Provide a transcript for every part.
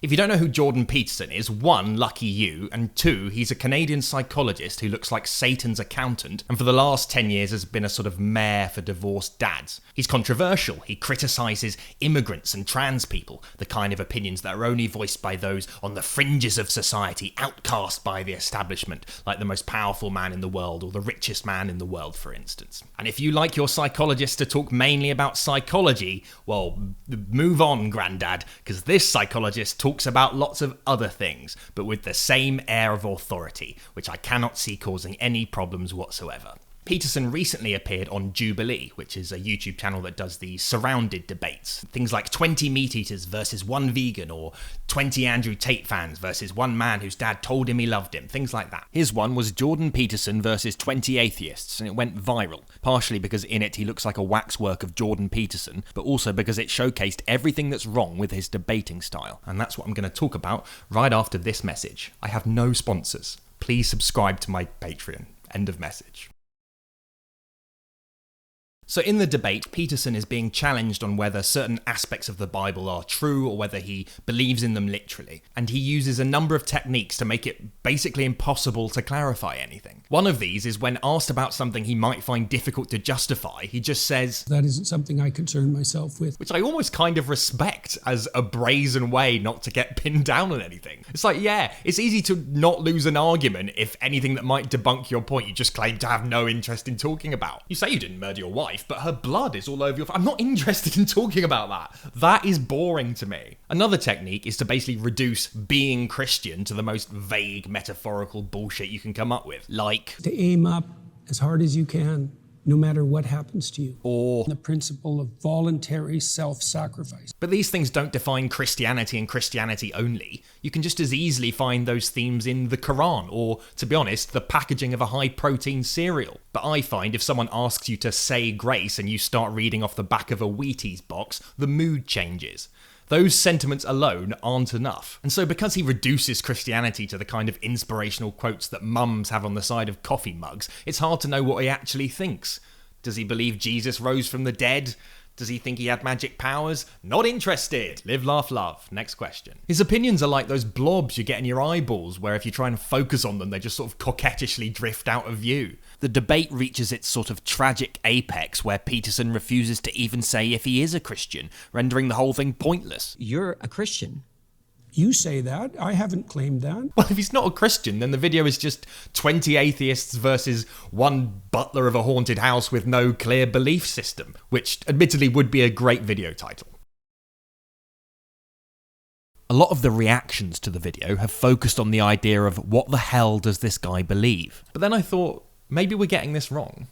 If you don't know who Jordan Peterson is, 1, lucky you, and 2, he's a Canadian psychologist who looks like Satan's accountant, and for the last 10 years has been a sort of mayor for divorced dads. He's controversial, he criticises immigrants and trans people, the kind of opinions that are only voiced by those on the fringes of society, outcast by the establishment, like the most powerful man in the world, or the richest man in the world, for instance. And if you like your psychologist to talk mainly about psychology, well, move on, granddad, because this psychologist talks about lots of other things, but with the same air of authority, which I cannot see causing any problems whatsoever. Peterson recently appeared on Jubilee, which is a YouTube channel that does the surrounded debates. Things like 20 meat eaters versus 1 vegan, or 20 Andrew Tate fans versus 1 man whose dad told him he loved him, things like that. His one was Jordan Peterson versus 20 atheists, and it went viral, partially because in it he looks like a waxwork of Jordan Peterson, but also because it showcased everything that's wrong with his debating style. And that's what I'm going to talk about right after this message. I have no sponsors. Please subscribe to my Patreon. End of message. So in the debate, Peterson is being challenged on whether certain aspects of the Bible are true or whether he believes in them literally. And he uses a number of techniques to make it basically impossible to clarify anything. One of these is when asked about something he might find difficult to justify, he just says, "That isn't something I concern myself with." Which I almost kind of respect as a brazen way not to get pinned down on anything. It's like, yeah, it's easy to not lose an argument if anything that might debunk your point you just claim to have no interest in talking about. You say you didn't murder your wife, but her blood is all over your face. I'm not interested in talking about that. That is boring to me. Another technique is to basically reduce being Christian to the most vague, metaphorical bullshit you can come up with. Like, to aim up as hard as you can, no matter what happens to you. Or the principle of voluntary self-sacrifice. But these things don't define Christianity and Christianity only. You can just as easily find those themes in the Quran, or, to be honest, the packaging of a high-protein cereal. But I find if someone asks you to say grace and you start reading off the back of a Wheaties box, the mood changes. Those sentiments alone aren't enough. And so because he reduces Christianity to the kind of inspirational quotes that mums have on the side of coffee mugs, it's hard to know what he actually thinks. Does he believe Jesus rose from the dead? Does he think he had magic powers? Not interested. Live, laugh, love. Next question. His opinions are like those blobs you get in your eyeballs, where if you try and focus on them, they just sort of coquettishly drift out of view. The debate reaches its sort of tragic apex where Peterson refuses to even say if he is a Christian, rendering the whole thing pointless. You're a Christian. You say that. I haven't claimed that. Well, if he's not a Christian, then the video is just 20 atheists versus 1 butler of a haunted house with no clear belief system, which admittedly would be a great video title. A lot of the reactions to the video have focused on the idea of what the hell does this guy believe? But then I thought, maybe we're getting this wrong.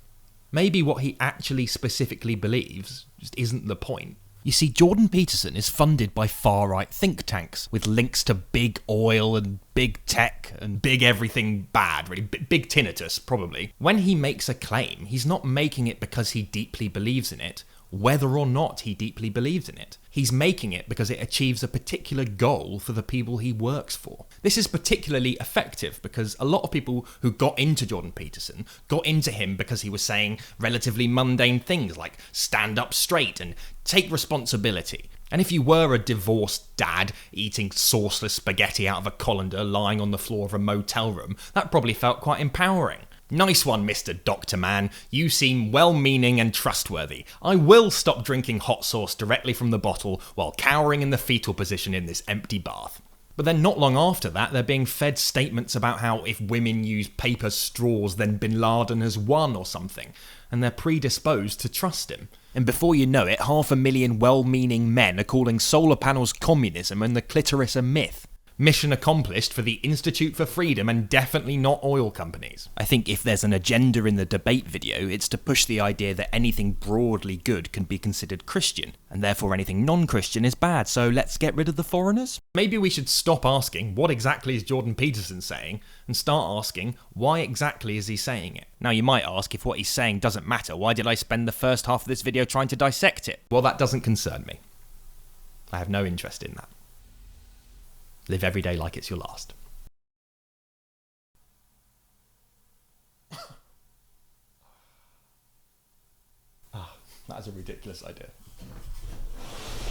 Maybe what he actually specifically believes just isn't the point. You see, Jordan Peterson is funded by far-right think tanks, with links to big oil and big tech and big everything bad, really. Big tinnitus, probably. When he makes a claim, he's not making it because he deeply believes in it, whether or not he deeply believes in it. He's making it because it achieves a particular goal for the people he works for. This is particularly effective because a lot of people who got into Jordan Peterson got into him because he was saying relatively mundane things like stand up straight and take responsibility. And if you were a divorced dad eating sauceless spaghetti out of a colander lying on the floor of a motel room, that probably felt quite empowering. Nice one, Mr. Doctor Man. You seem well-meaning and trustworthy. I will stop drinking hot sauce directly from the bottle while cowering in the fetal position in this empty bath. But then not long after that, they're being fed statements about how if women use paper straws, then Bin Laden has won or something, and they're predisposed to trust him. And before you know it, 500,000 well-meaning men are calling solar panels communism and the clitoris a myth. Mission accomplished for the Institute for Freedom and definitely not oil companies. I think if there's an agenda in the debate video, it's to push the idea that anything broadly good can be considered Christian, and therefore anything non-Christian is bad, so let's get rid of the foreigners? Maybe we should stop asking what exactly is Jordan Peterson saying, and start asking why exactly is he saying it? Now you might ask, if what he's saying doesn't matter, why did I spend the first half of this video trying to dissect it? Well, that doesn't concern me. I have no interest in that. Live every day like it's your last. That is a ridiculous idea.